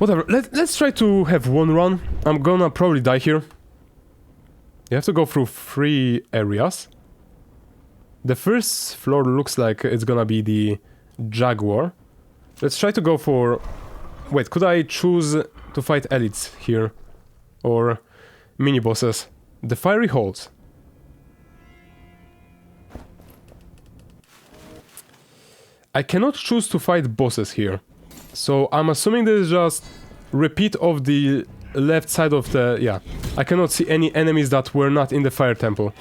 Whatever, let's try to have one run. I'm gonna probably die here. You have to go through 3 areas. The first floor looks like it's gonna be the Jaguar. Let's try to go for... Wait, could I choose to fight elites here? Or mini-bosses? The Fiery Halls. I cannot choose to fight bosses here. So I'm assuming this is just repeat of the left side of the... yeah. I cannot see any enemies that were not in the Fire Temple.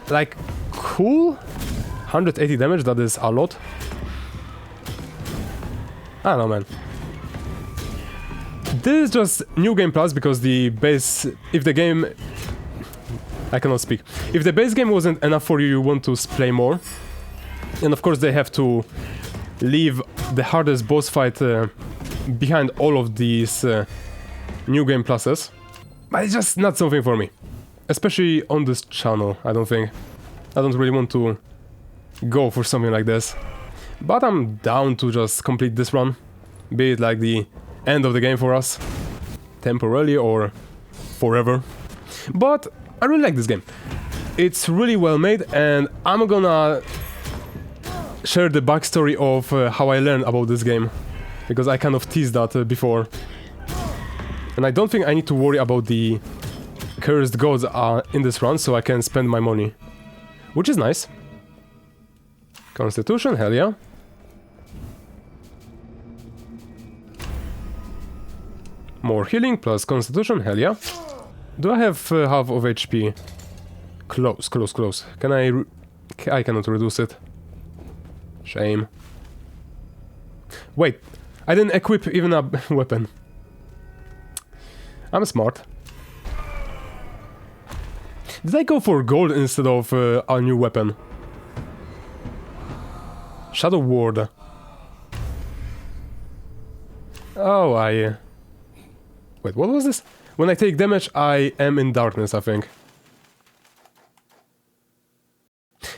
Like, cool? 180 damage, that is a lot. I don't know, man. This is just New Game Plus because the base... if the game... I cannot speak. If the base game wasn't enough for you, you want to play more. And of course they have to leave the hardest boss fight behind all of these New Game Pluses. But it's just not something for me. Especially on this channel, I don't think. I don't really want to go for something like this. But I'm down to just complete this run. Be it like the end of the game for us. Temporarily or forever. But I really like this game. It's really well made and I'm gonna share the backstory of how I learned about this game. Because I kind of teased that before. And I don't think I need to worry about the cursed gods in this run, so I can spend my money. Which is nice. Constitution, hell yeah. More healing plus constitution, hell yeah. Do I have half of HP? Close, close, close. Can I cannot reduce it. Shame. Wait, I didn't equip even a weapon. I'm smart. Did I go for gold instead of a new weapon? Shadow Ward. Oh, wait, what was this? When I take damage, I am in darkness, I think.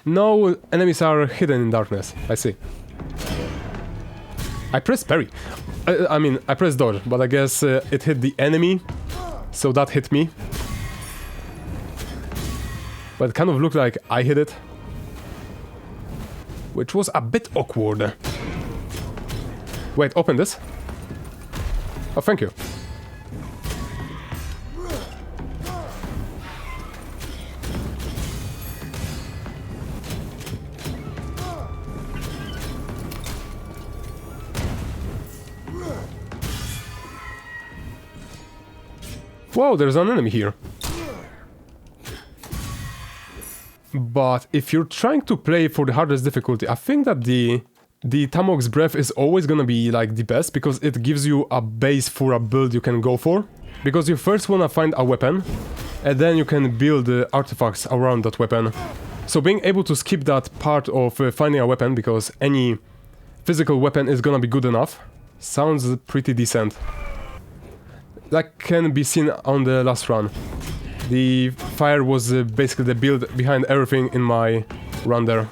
No, enemies are hidden in darkness. I see. I pressed parry. I mean, I pressed dodge, but I guess it hit the enemy, so that hit me. But it kind of looked like I hit it. Which was a bit awkward. Wait, open this. Oh, thank you. Whoa, there's an enemy here. But if you're trying to play for the hardest difficulty, I think that the Tamok's Breath is always gonna be like the best, because it gives you a base for a build you can go for. Because you first wanna find a weapon, and then you can build artifacts around that weapon. So being able to skip that part of finding a weapon, because any physical weapon is gonna be good enough, sounds pretty decent. That can be seen on the last run. The fire was basically the build behind everything in my run there.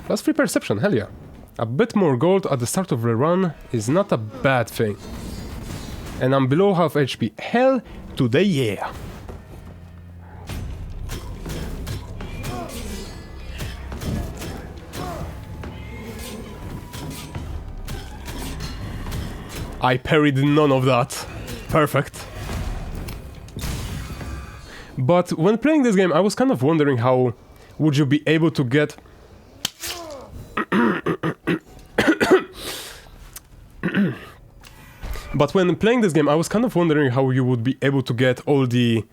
Plus 3 perception, hell yeah. A bit more gold at the start of the run is not a bad thing. And I'm below half HP. Hell to the yeah! I parried none of that. Perfect. But when playing this game, I was kind of wondering how would you be able to get... But when playing this game, I was kind of wondering how you would be able to get all the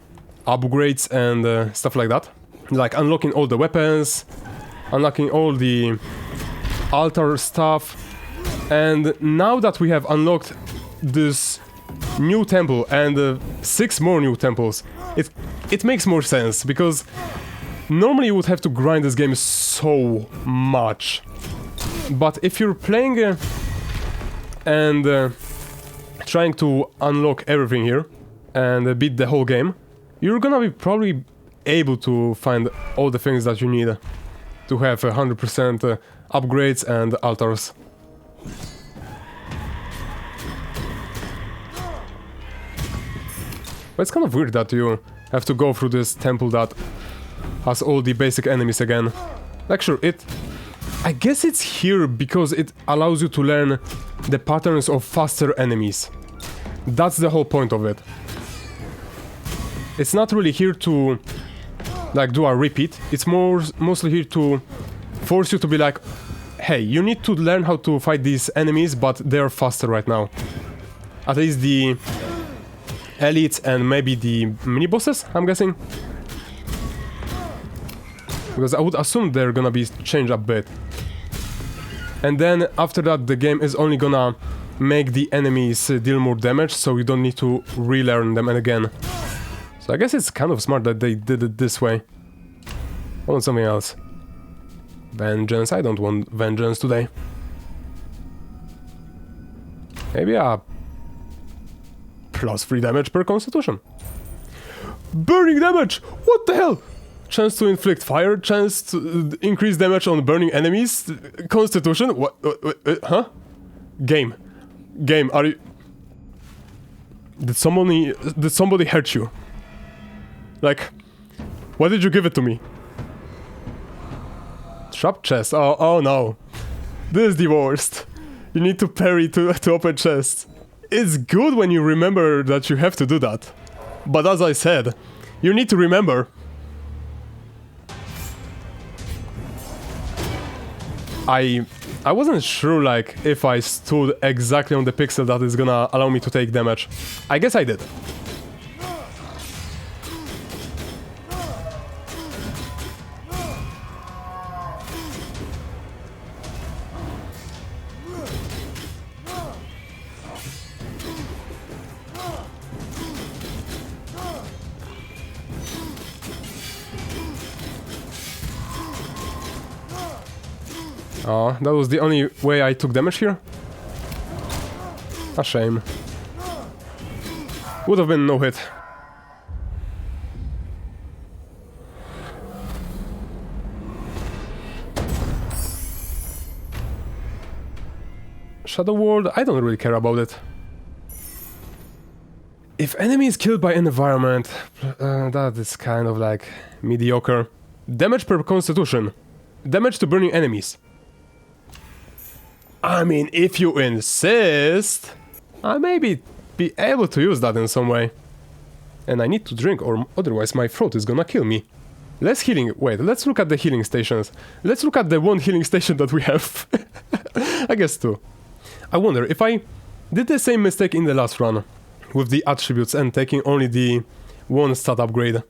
upgrades and stuff like that. Like unlocking all the weapons, unlocking all the altar stuff. And now that we have unlocked this new temple and 6 more new temples, it makes more sense, because normally you would have to grind this game so much. But if you're playing and trying to unlock everything here and beat the whole game, you're gonna be probably able to find all the things that you need to have 100% upgrades and altars. But it's kind of weird that you have to go through this temple that has all the basic enemies again. Like, sure, I guess it's here because it allows you to learn the patterns of faster enemies. That's the whole point of it. It's not really here to, like, do a repeat. It's mostly here to force you to be like, hey, you need to learn how to fight these enemies, but they're faster right now. At least the elites and maybe the mini-bosses, I'm guessing. Because I would assume they're gonna be changed a bit. And then after that the game is only gonna make the enemies deal more damage, so you don't need to relearn them again. So I guess it's kind of smart that they did it this way. I want something else. Vengeance, I don't want vengeance today. Maybe a +3 damage per constitution. Burning damage! What the hell? Chance to inflict fire, chance to increase damage on burning enemies, constitution, what, huh? Game, are you... Did somebody hurt you? Like, why did you give it to me? Trap chest, oh no. This is the worst. You need to parry to open chests. It's good when you remember that you have to do that. But as I said, you need to remember. I wasn't sure, like, if I stood exactly on the pixel that is gonna allow me to take damage. I guess I did. Oh, that was the only way I took damage here? A shame. Would have been no hit. Shadow World, I don't really care about it. If enemy is killed by an environment, that is kind of like mediocre. Damage per constitution. Damage to burning enemies. I mean, if you insist, I may be able to use that in some way. And I need to drink, or otherwise my throat is gonna kill me. Less healing. Wait, let's look at the healing stations. Let's look at the one healing station that we have. I guess two. I wonder if I did the same mistake in the last run with the attributes and taking only the one stat upgrade.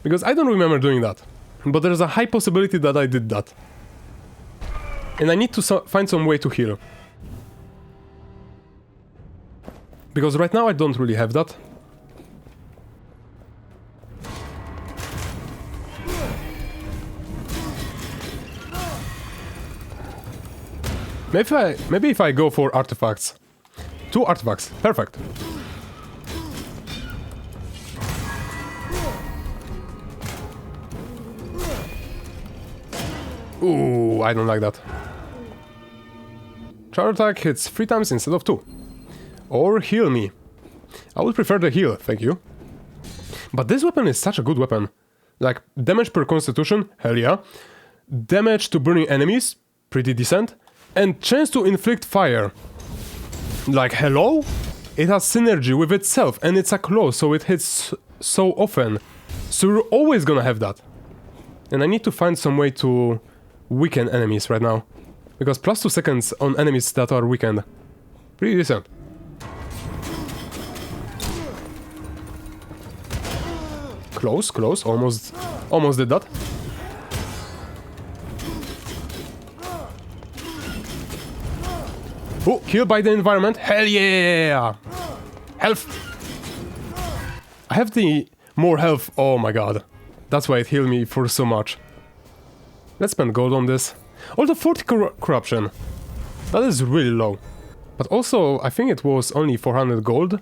Because I don't remember doing that. But there's a high possibility that I did that. And I need to find some way to heal. Because right now I don't really have that. Maybe if I go for artifacts. 2 artifacts, perfect. Ooh, I don't like that. Charge attack hits 3 times instead of 2. Or heal me. I would prefer the heal, thank you. But this weapon is such a good weapon. Like, damage per constitution, hell yeah. Damage to burning enemies, pretty decent. And chance to inflict fire. Like, hello? It has synergy with itself, and it's a claw, so it hits so often. So you're always gonna have that. And I need to find some way to weaken enemies right now. Because plus 2 seconds on enemies that are weakened. Pretty decent. Close, close, almost did that. Oh, killed by the environment, hell yeah! Health! I have the more health, oh my god. That's why it healed me for so much. Let's spend gold on this. Although 40 corruption. That is really low. But also, I think it was only 400 gold.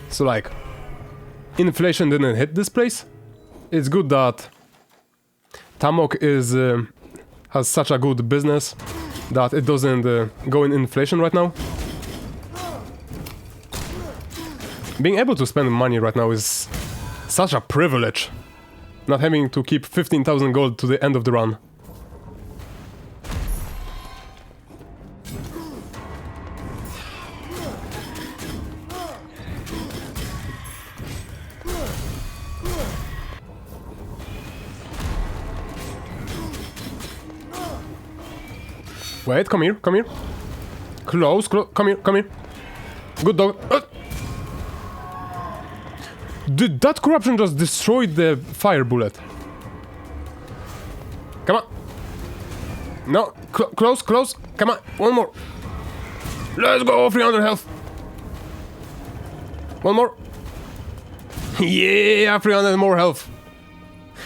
So like, inflation didn't hit this place. It's good that Xbeltz'aloc is has such a good business that it doesn't go in inflation right now. Being able to spend money right now is such a privilege. Not having to keep 15,000 gold to the end of the run. Wait, come here, come here. Close, come here, come here. Good dog. Did that corruption just destroy the fire bullet? Come on. No, close, close. Come on, one more. Let's go, 300 health. One more. Yeah, 300 more health.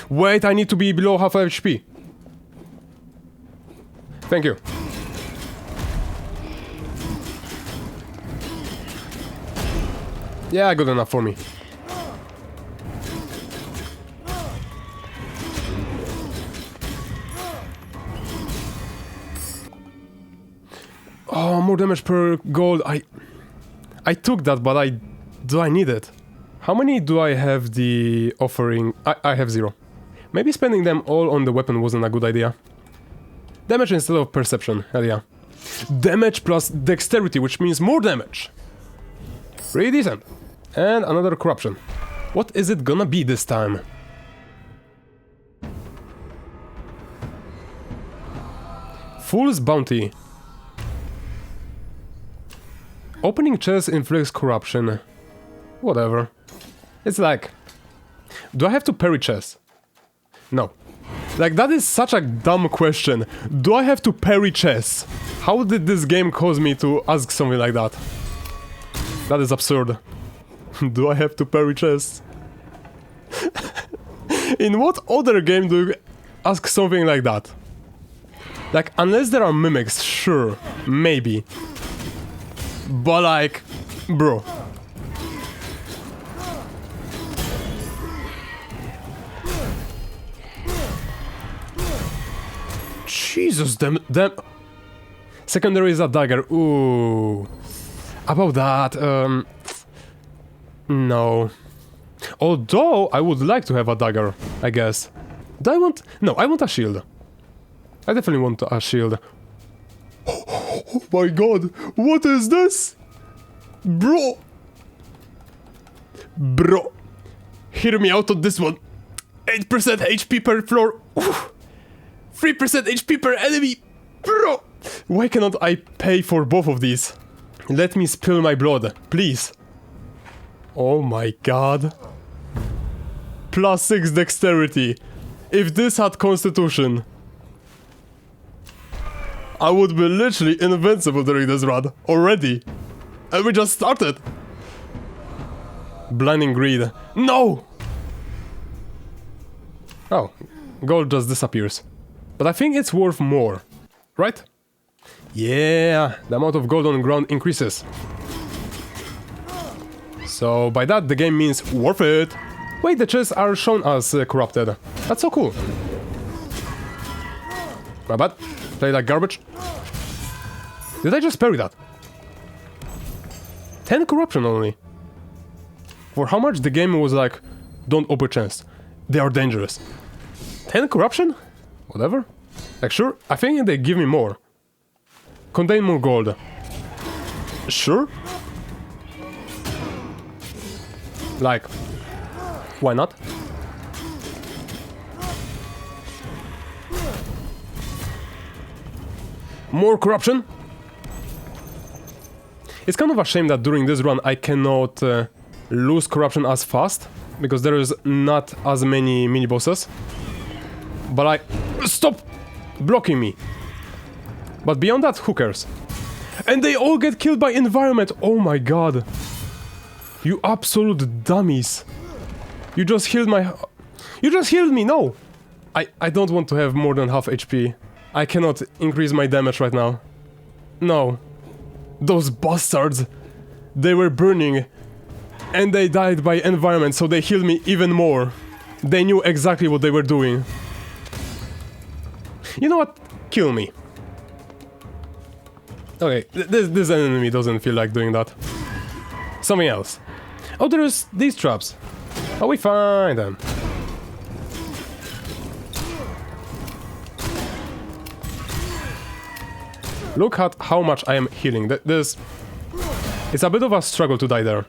Wait, I need to be below half HP. Thank you. Yeah, good enough for me. Oh, more damage per gold. I took that, but do I need it? How many do I have the offering? I have 0. Maybe spending them all on the weapon wasn't a good idea. Damage instead of perception, hell yeah. Damage plus dexterity, which means more damage. Pretty decent. And another corruption. What is it gonna be this time? Fool's Bounty. Opening chest inflicts corruption. Whatever. It's like... Do I have to parry chest? No. Like, that is such a dumb question. Do I have to parry chess? How did this game cause me to ask something like that? That is absurd. Do I have to parry chess? In what other game do you ask something like that? Like, unless there are mimics, sure, maybe. But like, bro. Jesus, damn. Secondary is a dagger. Ooh. About that, no. Although, I would like to have a dagger, I guess. Do I want... No, I want a shield. I definitely want a shield. Oh my god, what is this? Bro! Bro! Hear me out on this one. 8% HP per floor. 3% HP per enemy. Bro! Why cannot I pay for both of these? Let me spill my blood, please. Oh my god. +6 dexterity. If this had constitution, I would be literally invincible during this run. Already. And we just started. Blinding greed. No! Oh. Gold just disappears. But I think it's worth more. Right? Yeah, the amount of gold on the ground increases. So by that the game means worth it. Wait, the chests are shown as corrupted. That's so cool. My bad. Play like garbage. Did I just parry that? 10 corruption only. For how much the game was like, don't open chest. They are dangerous. 10 corruption? Whatever. Like sure, I think they give me more. Contain more gold. Sure. Like, why not? More corruption? It's kind of a shame that during this run I cannot lose corruption as fast, because there is not as many mini-bosses. But stop blocking me. But beyond that, who cares? And they all get killed by environment. Oh my god. You absolute dummies. You just healed my... You just healed me, no! I don't want to have more than half HP. I cannot increase my damage right now. No. Those bastards! They were burning, and they died by environment, so they healed me even more. They knew exactly what they were doing. You know what? Kill me. Okay, this enemy doesn't feel like doing that. Something else. Oh, there's these traps. Oh, we find them. Look at how much I am healing. This... It's a bit of a struggle to die there.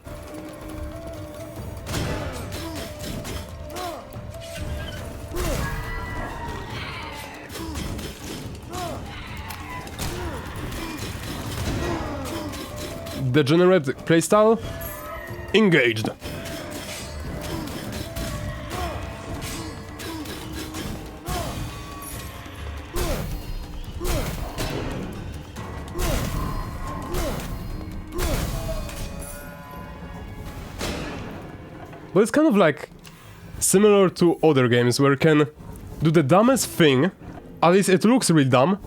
Degenerate playstyle engaged. But it's kind of like similar to other games where you can do the dumbest thing, at least it looks real dumb,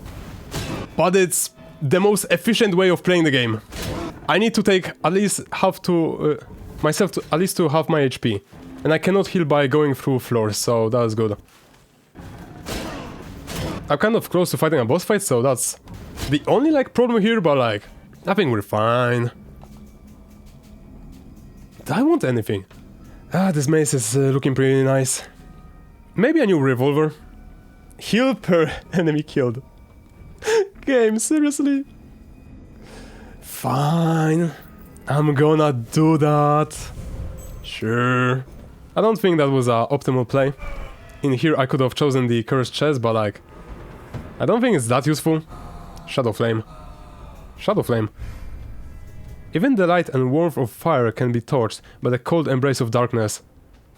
but it's the most efficient way of playing the game. I need to take at least half to myself to at least to half my HP, and I cannot heal by going through floors, so that's good. I'm kind of close to fighting a boss fight, so that's the only like problem here, but like I think we're fine. Do I want anything? Ah, this mace is looking pretty nice. Maybe a new revolver. Heal per enemy killed. Game, seriously? Fine. I'm gonna do that. Sure. I don't think that was an optimal play. In here I could have chosen the cursed chest, but like... I don't think it's that useful. Shadow Flame. Shadow Flame. Even the light and warmth of fire can be torched by the cold embrace of darkness.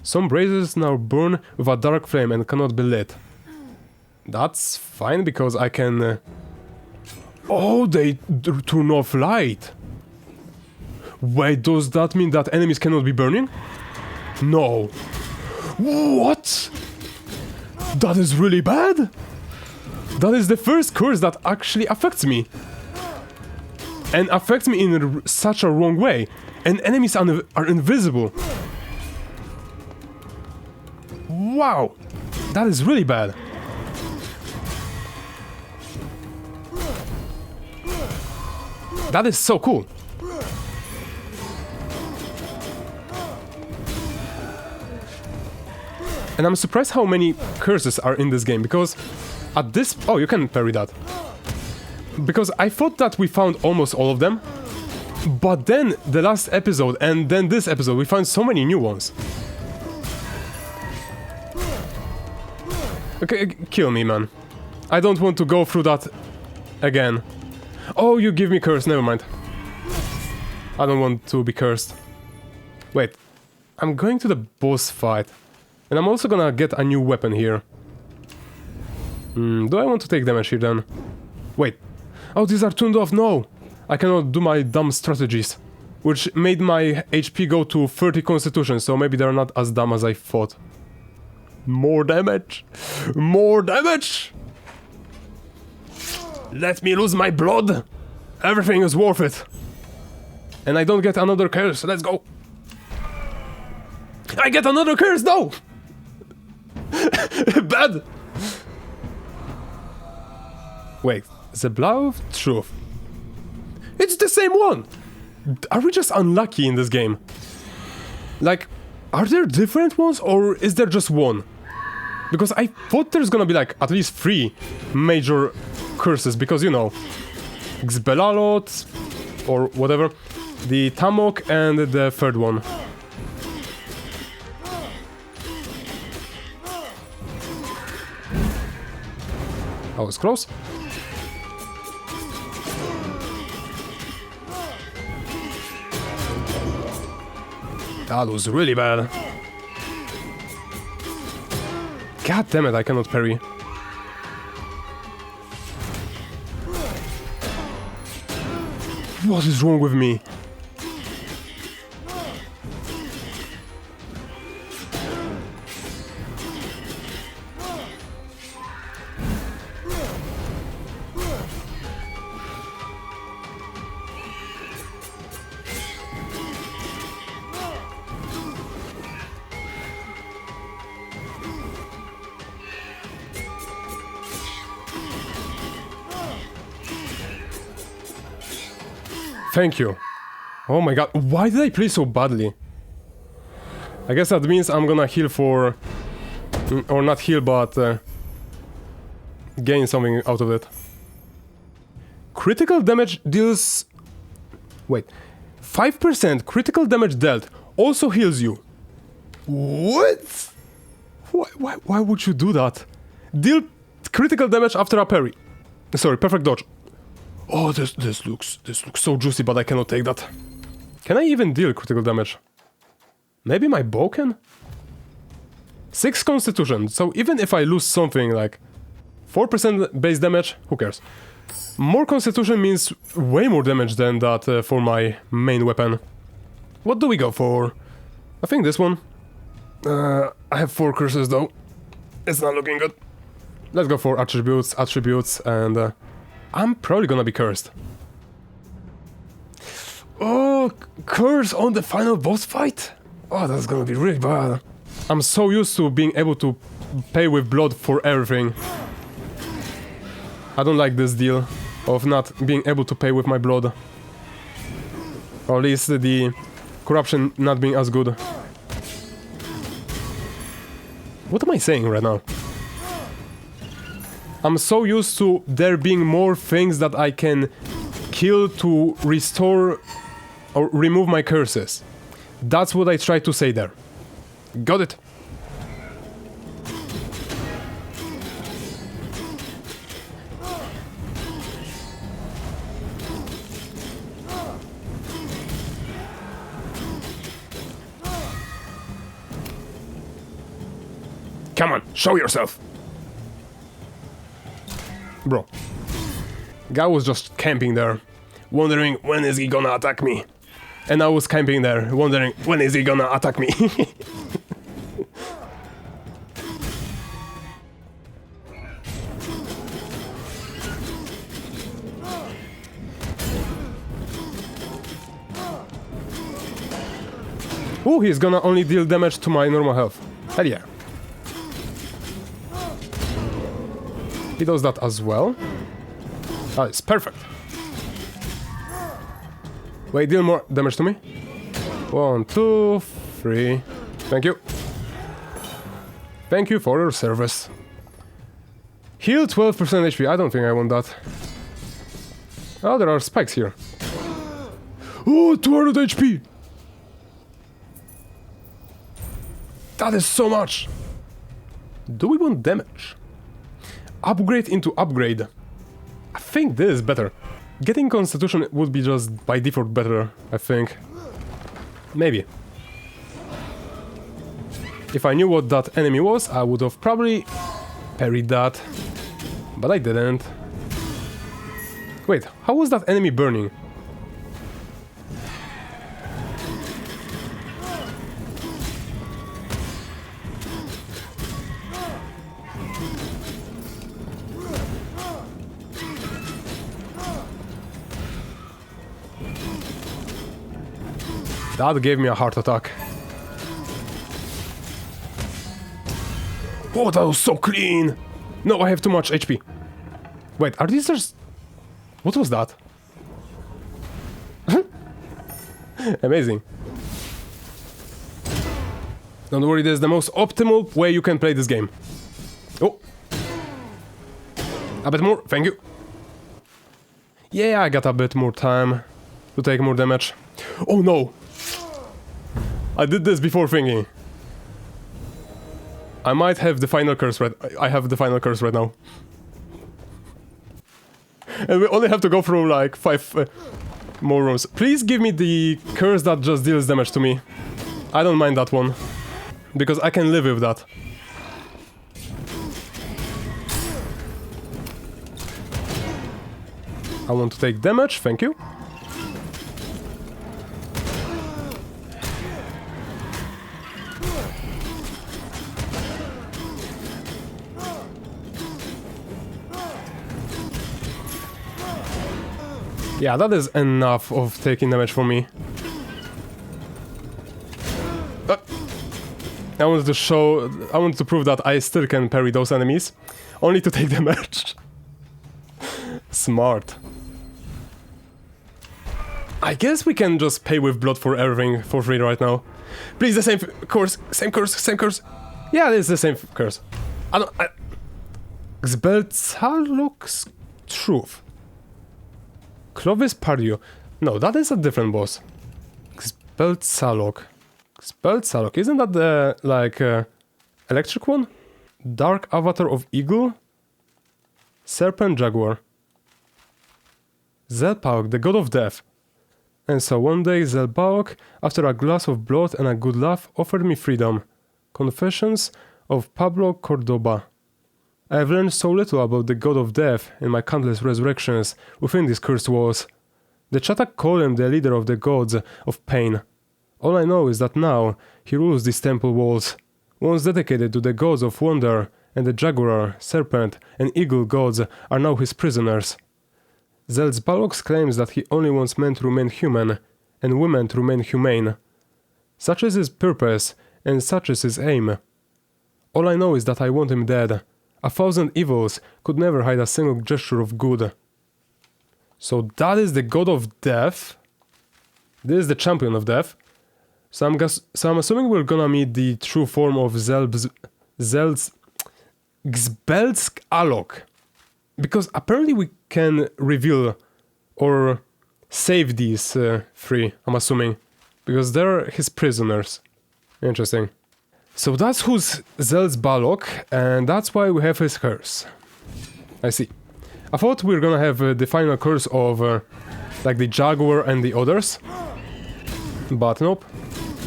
Some braziers now burn with a dark flame and cannot be lit. That's fine, because I can... Oh, they turn off light! Wait, does that mean that enemies cannot be burning? No. What? That is really bad? That is the first curse that actually affects me. And affects me in such a wrong way. And enemies are invisible. Wow! That is really bad. That is so cool. And I'm surprised how many curses are in this game, because at this... Oh, you can parry that. Because I thought that we found almost all of them, but then the last episode and then this episode we found so many new ones. Okay, kill me, man. I don't want to go through that again. Oh, you give me curse, never mind. I don't want to be cursed. Wait, I'm going to the boss fight. And I'm also gonna get a new weapon here. Do I want to take damage here then? Wait. Oh, these are turned off, no! I cannot do my dumb strategies. Which made my HP go to 30 constitution, so maybe they're not as dumb as I thought. More damage! More damage! Let me lose my blood! Everything is worth it! And I don't get another curse, let's go! I get another curse, no! Bad! Wait, the Blow of Truth. It's the same one! Are we just unlucky in this game? Like, are there different ones or is there just one? Because I thought there's gonna be like at least 3 major curses, because you know, Xbeltz'aloc or whatever, the Tamok and the third one. I was close. That was really bad. God damn it, I cannot parry. What is wrong with me? Thank you. Oh my god, why did I play so badly? I guess that means I'm gonna heal for... or not heal, but... gain something out of it. Critical damage deals... Wait. 5% critical damage dealt also heals you. What? Why would you do that? Deal critical damage after a parry. Sorry, perfect dodge. Oh, this looks so juicy, but I cannot take that. Can I even deal critical damage? Maybe my bow can? 6 constitution, so even if I lose something like 4% base damage, who cares? More constitution means way more damage than that for my main weapon. What do we go for? I think this one. I have 4 curses though. It's not looking good. Let's go for attributes, and I'm probably gonna be cursed. Oh, curse on the final boss fight? Oh, that's gonna be really bad. I'm so used to being able to pay with blood for everything. I don't like this deal of not being able to pay with my blood. Or at least the corruption not being as good. What am I saying right now? I'm so used to there being more things that I can kill to restore or remove my curses. That's what I tried to say there. Got it. Come on, show yourself! Bro. Guy was just camping there, wondering when is he gonna attack me. And I was camping there, wondering when is he gonna attack me. Oh, he's gonna only deal damage to my normal health. Hell yeah. He does that as well. Ah, it's perfect. Wait, deal more damage to me. 1, 2, 3. Thank you. Thank you for your service. Heal 12% HP. I don't think I want that. Oh, there are spikes here. Oh, 200 HP! That is so much! Do we want damage? Upgrade into upgrade. I think this is better. Getting constitution would be just by default better, I think. Maybe. If I knew what that enemy was, I would have probably parried that. But I didn't. Wait, how was that enemy burning? That gave me a heart attack. Oh, that was so clean! No, I have too much HP. Wait, are these just... What was that? Amazing. Don't worry, this is the most optimal way you can play this game. Oh. A bit more, thank you. Yeah, I got a bit more time to take more damage. Oh no! I did this before thinking. I might have the final curse right... I have the final curse right now. And we only have to go through like 5 more rooms. Please give me the curse that just deals damage to me. I don't mind that one. Because I can live with that. I want to take damage, thank you. Yeah, that is enough of taking damage for me. I wanted to show... I wanted to prove that I still can parry those enemies. Only to take damage. Smart. I guess we can just pay with blood for everything for free right now. Please, the same curse, same curse, same curse. Yeah, it's the same curse. Xbeltz'aloc's Truth. Clovis Pardio. No, that is a different boss. Xbeltz'aloc. Xbeltz'aloc, isn't that the, like, electric one? Dark Avatar of Eagle? Serpent Jaguar. Xbeltz'aloc, the god of death. And so one day Xbeltz'aloc, after a glass of blood and a good laugh, offered me freedom. Confessions of Pablo Cordoba. I have learned so little about the god of death in my countless resurrections within these cursed walls. The Chatak call him the leader of the gods of pain. All I know is that now he rules these temple walls, once dedicated to the gods of wonder, and the jaguar, serpent, and eagle gods are now his prisoners. Xbeltz'aloc claims that he only wants men to remain human, and women to remain humane. Such is his purpose, and such is his aim. All I know is that I want him dead. 1,000 evils could never hide a single gesture of good. So that is the god of death. This is the champion of death. So I'm assuming we're gonna meet the true form of Xbeltz'aloc. Because apparently we can reveal or save these three, I'm assuming. Because they're his prisoners. Interesting. So that's who's Xbeltz'aloc, and that's why we have his curse. I see. I thought we were gonna have the final curse of like the jaguar and the others. But nope.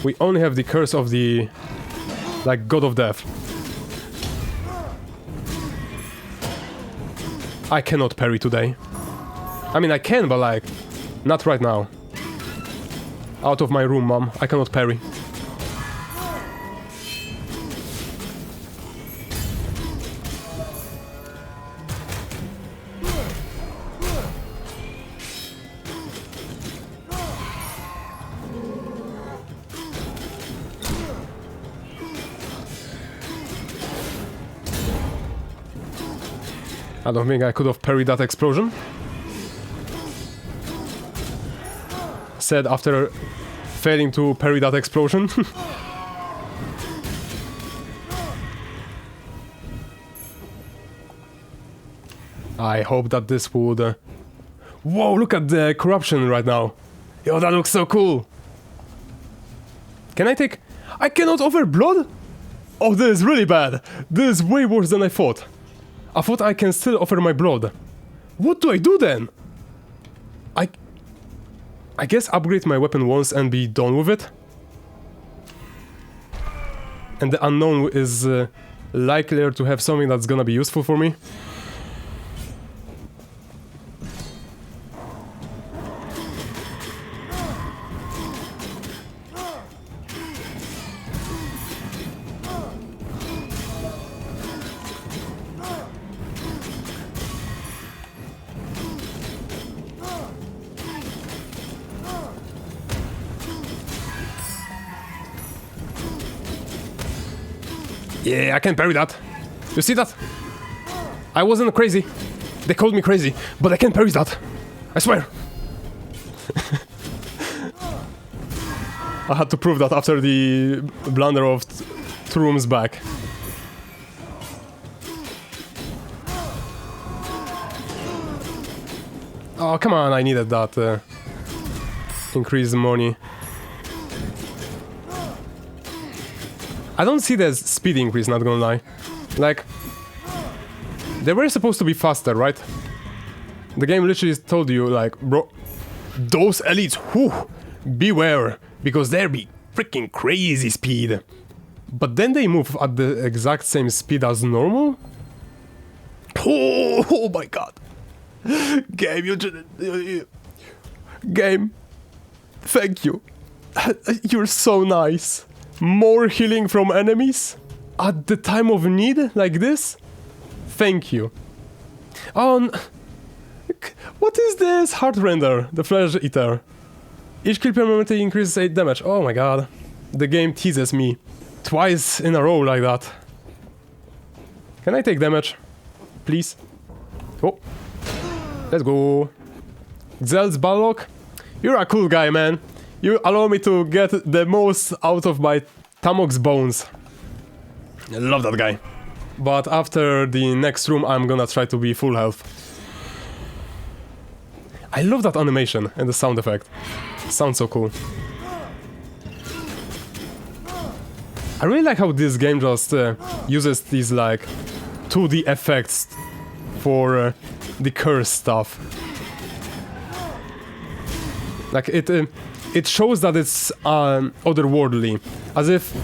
We only have the curse of the like god of death. I cannot parry today. I mean I can, but like not right now. Out of my room, mom. I cannot parry. I don't think I could have parried that explosion. Said after failing to parry that explosion. I hope that this would... Whoa, look at the corruption right now. Yo, that looks so cool. Can I take... I cannot offer blood? Oh, this is really bad. This is way worse than I thought. I thought I can still offer my blood. What do I do then? I guess upgrade my weapon once and be done with it. And the unknown is likelier to have something that's gonna be useful for me. Yeah, I can parry that. You see that? I wasn't crazy. They called me crazy, but I can parry that. I swear. I had to prove that after the blunder of 2 rooms back. Oh, come on, I needed that increased money. I don't see the speed increase, not gonna lie. Like, they were supposed to be faster, right? The game literally told you, like, bro, those elites, whew, beware, because they'll be freaking crazy speed. But then they move at the exact same speed as normal? Oh my god. Game, Game, thank you. You're so nice. More healing from enemies? At the time of need, like this? Thank you. Oh, what is this? Heart Render, the Flesh Eater. Each kill permanently increases 8 damage. Oh my god. The game teases me. Twice in a row like that. Can I take damage? Please? Oh. Let's go. Xbeltz'aloc, You're a cool guy, man. You allow me to get the most out of my Tamok's bones. I love that guy. But after the next room, I'm gonna try to be full health. I love that animation and the sound effect. It sounds so cool. I really like how this game just uses these like 2D effects for the curse stuff. Like it shows that it's otherworldly, as if,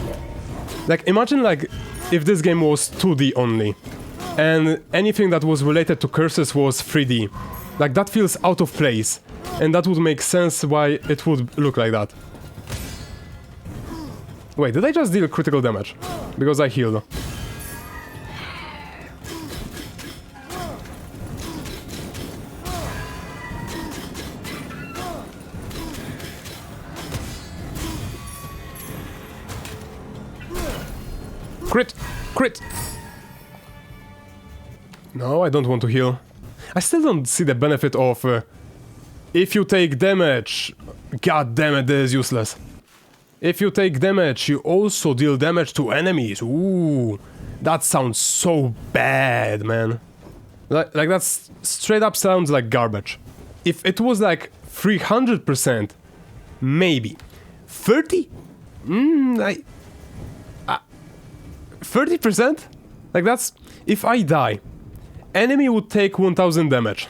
like, imagine like if this game was 2D only, and anything that was related to curses was 3D. Like, that feels out of place, and that would make sense why it would look like that. Wait, did I just deal critical damage? Because I healed. Crit! Crit! No, I don't want to heal. I still don't see the benefit of if you take damage. God damn it, this is useless. If you take damage, you also deal damage to enemies. Ooh, that sounds so bad, man. Like that's straight up sounds like garbage. If it was like 300%, maybe. 30? 30%? Like, that's... If I die, enemy would take 1000 damage.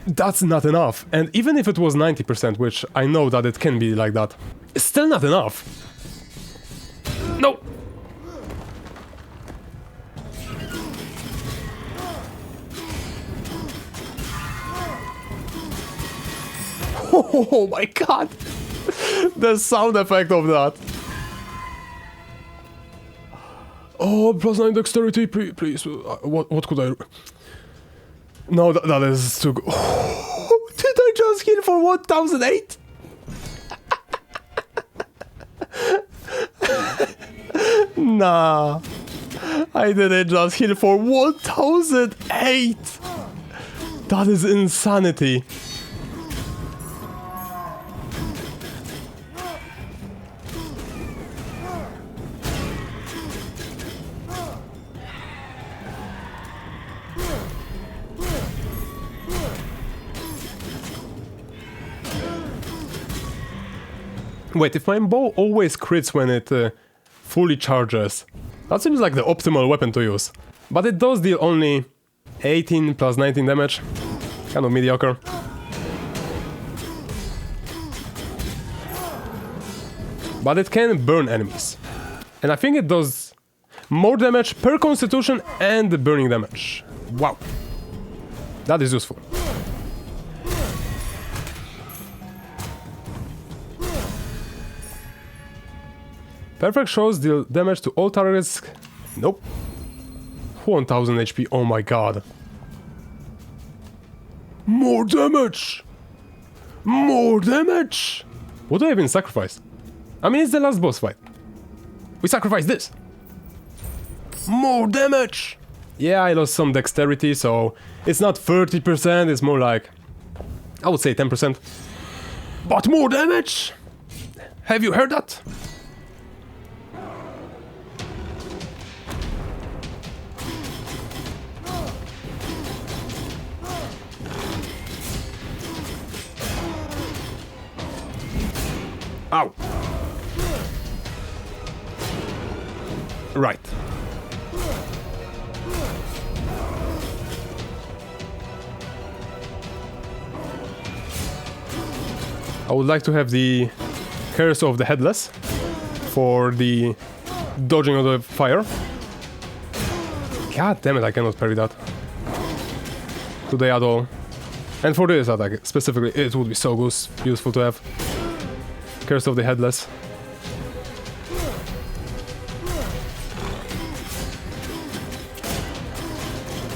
That's not enough. And even if it was 90%, which I know that it can be like that, it's still not enough. No! Oh my god! The sound effect of that. Oh, +9 dexterity, please. What could I... No, that is too good. Oh, did I just heal for 1008? Nah. I didn't just heal for 1008. That is insanity. Wait, if my bow always crits when it fully charges, that seems like the optimal weapon to use. But it does deal only 18 plus 19 damage. Kind of mediocre. But it can burn enemies. And I think it does more damage per constitution and burning damage. Wow. That is useful. Perfect shows deal damage to all targets. Nope. 1000 HP, oh my god. More damage! More damage! What do I even sacrifice? I mean, it's the last boss fight. We sacrifice this. More damage! Yeah, I lost some dexterity, so it's not 30%, it's more like, I would say 10%. But more damage! Have you heard that? Ow. Right. I would like to have the Curse of the Headless for the dodging of the fire. God damn it, I cannot parry that today at all. And for this attack specifically, it would be so useful to have Curse of the Headless.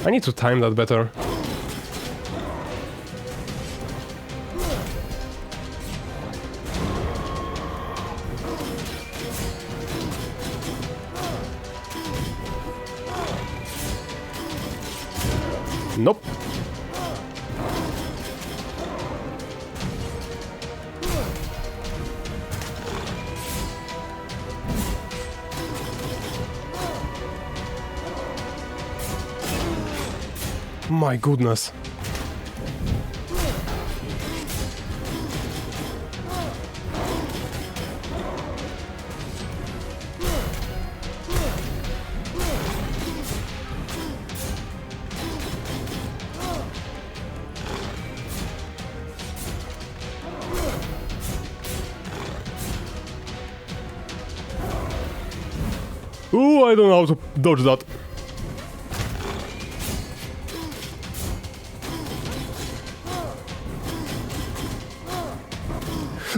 I need to time that better. Nope. My goodness. Ooh, I don't know how to dodge that.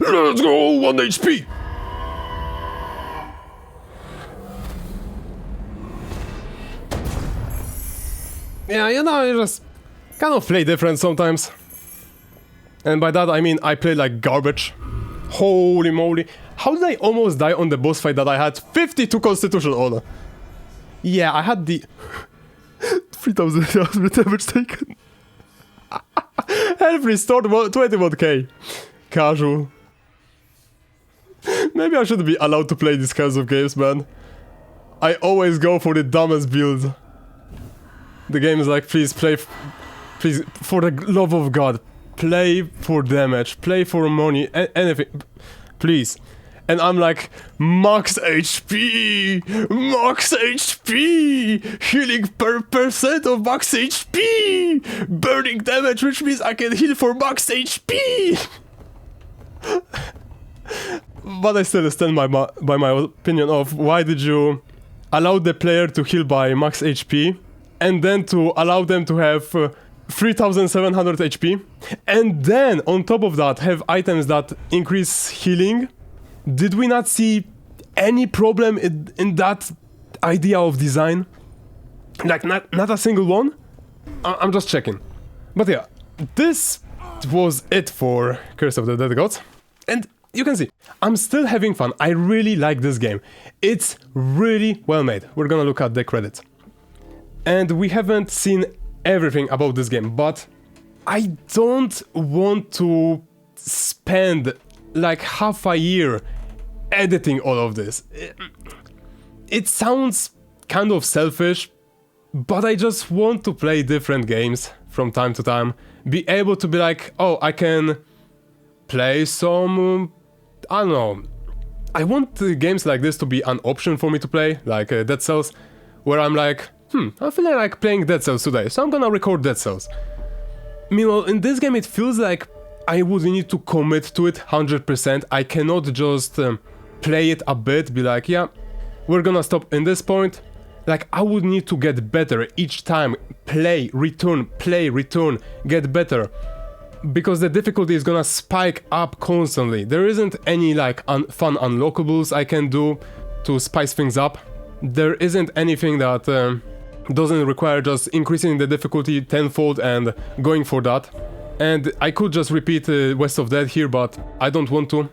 Let's go! 1 HP! Yeah, you know, I just kind of play different sometimes. And by that I mean I play like garbage. Holy moly. How did I almost die on the boss fight that I had 52 constitution on? Yeah, I had the 3000 damage taken. Health restored 21k. Casual. Maybe I shouldn't be allowed to play these kinds of games, man. I always go for the dumbest build. The game is like, please play, please, for the love of God, play for damage, play for money, anything, please. And I'm like, max HP, healing per percent of max HP, burning damage, which means I can heal for max HP. But I still stand by my opinion of why did you allow the player to heal by max HP and then to allow them to have 3700 HP and then on top of that have items that increase healing. Did we not see any problem in that idea of design? Like not a single one? I'm just checking. But yeah, this was it for Curse of the Dead Gods. And you can see, I'm still having fun. I really like this game. It's really well made. We're gonna look at the credits. And we haven't seen everything about this game, but I don't want to spend like half a year editing all of this. It sounds kind of selfish, but I just want to play different games from time to time. Be able to be like, oh, I can play some... I don't know. I want games like this to be an option for me to play, like Dead Cells, where I'm like, I feel like playing Dead Cells today, so I'm gonna record Dead Cells. Meanwhile, in this game it feels like I would need to commit to it 100%. I cannot just play it a bit, be like, yeah, we're gonna stop in this point. Like, I would need to get better each time. Play, return, get better. Because the difficulty is gonna spike up constantly. There isn't any like fun unlockables I can do to spice things up. There isn't anything that doesn't require just increasing the difficulty tenfold and going for that. And I could just repeat West of Dead here, but I don't want to.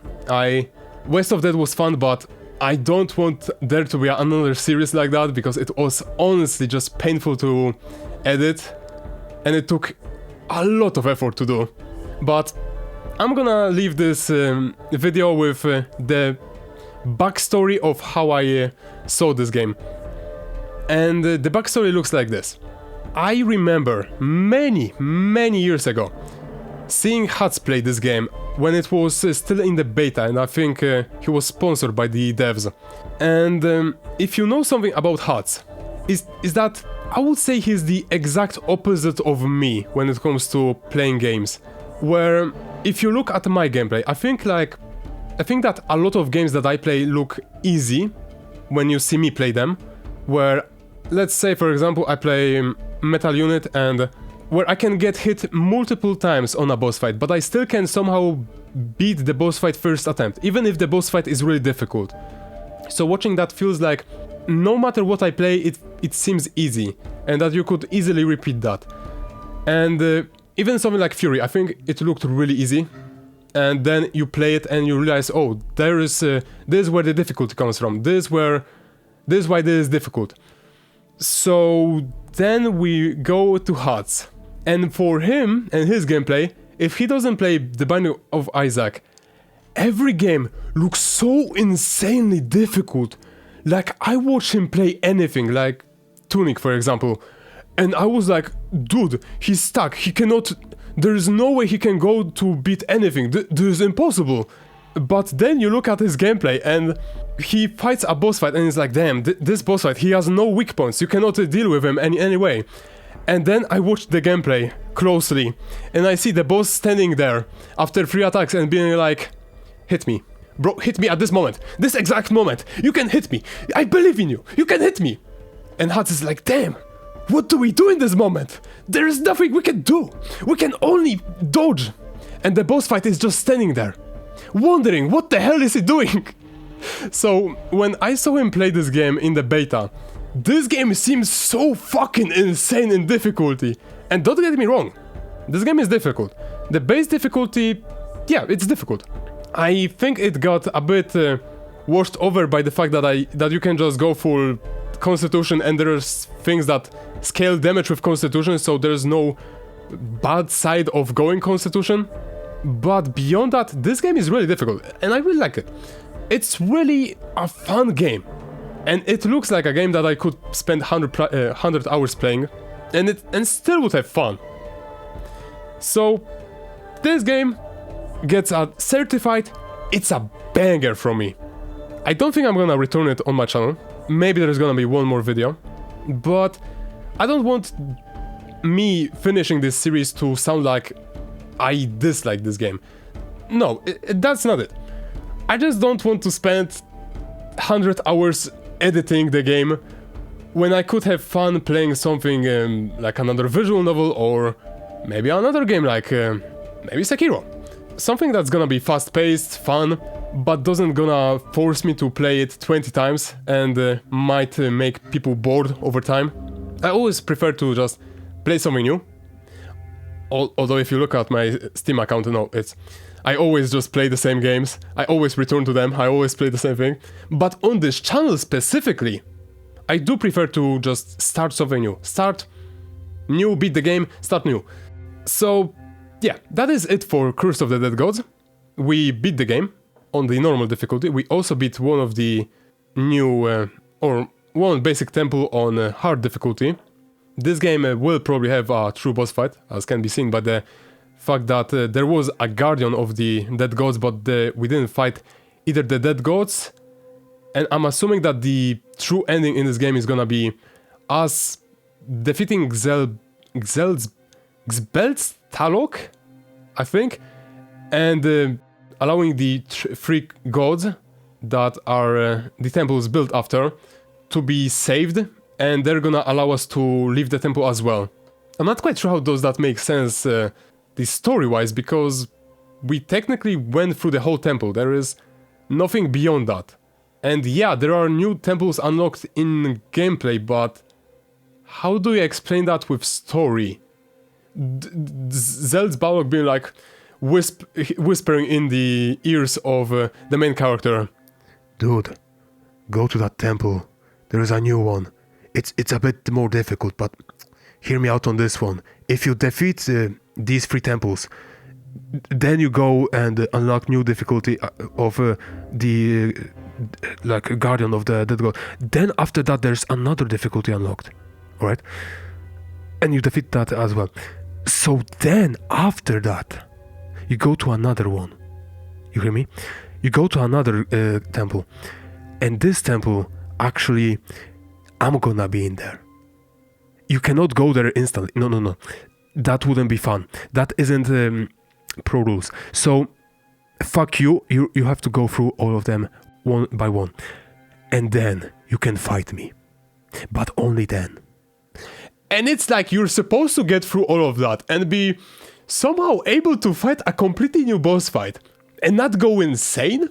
West of Dead was fun, but I don't want there to be another series like that, because it was honestly just painful to edit, and it took a lot of effort to do. But I'm gonna leave this video with the backstory of how I saw this game. And the backstory looks like this. I remember many years ago seeing Hats play this game when it was still in the beta, and I think he was sponsored by the devs. And if you know something about Hats, is that I would say he's the exact opposite of me when it comes to playing games. Where if you look at my gameplay, I think that a lot of games that I play look easy when you see me play them. Where, let's say for example, I play Metal Unit, and where I can get hit multiple times on a boss fight, but I still can somehow beat the boss fight first attempt, even if the boss fight is really difficult. So watching that feels like no matter what I play, it seems easy, and that you could easily repeat that. And even something like Fury, I think it looked really easy, and then you play it and you realize, oh, this is where the difficulty comes from, this is why this is difficult. So then we go to Hats, and for him and his gameplay, if he doesn't play The Binding of Isaac, every game looks so insanely difficult. Like, I watch him play anything, like Tunic for example, And I was like, dude, he's stuck, he cannot... There is no way he can go to beat anything, this is impossible. But then you look at his gameplay and he fights a boss fight and it's like, damn, this boss fight, he has no weak points, you cannot deal with him any way. And then I watched the gameplay closely and I see the boss standing there after 3 attacks and being like, hit me. Bro, hit me at this moment, this exact moment, you can hit me, I believe in you, you can hit me. And Hats is like, damn, what do we do in this moment? There is nothing we can do, we can only dodge. And the boss fight is just standing there, wondering what the hell is he doing? So, when I saw him play this game in the beta, this game seems so fucking insane in difficulty. And don't get me wrong, this game is difficult. The base difficulty, yeah, it's difficult. I think it got a bit washed over by the fact that you can just go full Constitution and there's things that scale damage with Constitution, so there's no bad side of going Constitution. But beyond that, this game is really difficult, and I really like it. It's really a fun game, and it looks like a game that I could spend 100 hours playing, and still would have fun. So, this game gets a certified, it's a banger from me. I don't think I'm gonna return it on my channel, maybe there's gonna be one more video, but I don't want me finishing this series to sound like I dislike this game. No, that's not it. I just don't want to spend 100 hours editing the game when I could have fun playing something like another visual novel or maybe another game like maybe Sekiro. Something that's gonna be fast-paced, fun, but doesn't gonna force me to play it 20 times and might make people bored over time. I always prefer to just play something new. Although if you look at my Steam account, no, I always just play the same games, I always return to them, I always play the same thing. But on this channel specifically, I do prefer to just start something new. Start new, beat the game, start new. So, yeah, that is it for Curse of the Dead Gods. We beat the game on the normal difficulty, we also beat one of the new, or one basic temple on hard difficulty. This game will probably have a true boss fight, as can be seen by the fact that there was a guardian of the dead gods, but we didn't fight either the dead gods, and I'm assuming that the true ending in this game is gonna be us defeating Xbeltz'aloc, I think, and allowing the 3 gods that are the temples built after to be saved, and they're gonna allow us to leave the temple as well. I'm not quite sure how does that make sense the story-wise, because we technically went through the whole temple, there is nothing beyond that. And yeah, there are new temples unlocked in gameplay, but how do you explain that with story? Xbeltz'aloc being like whispering in the ears of the main character, dude, go to that temple, there is a new one. It's a bit more difficult, but hear me out on this one. If you defeat these 3 temples, then you go and unlock new difficulty of the like guardian of the dead god. Then after that there's another difficulty unlocked, alright? And you defeat that as well. So then after that, you go to another one. You hear me? You go to another temple, and this temple actually, I'm gonna be in there. You cannot go there instantly. No. That wouldn't be fun. That isn't pro rules. So, fuck you. You have to go through all of them one by one. And then you can fight me. But only then. And it's like you're supposed to get through all of that and be somehow able to fight a completely new boss fight and not go insane?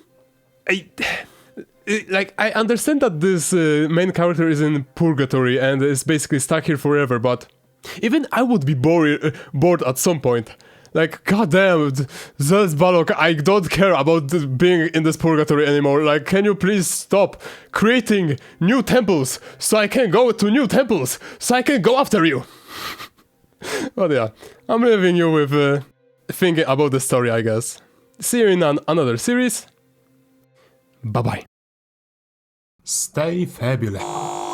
I understand that this main character is in purgatory and is basically stuck here forever, but even I would be bored at some point. Like, goddamn, Xbeltz'aloc, I don't care about being in this purgatory anymore. Like, can you please stop creating new temples so I can go to new temples, so I can go after you? But yeah, I'm leaving you with thinking about the story, I guess. See you in another series. Bye-bye. Stay fabulous.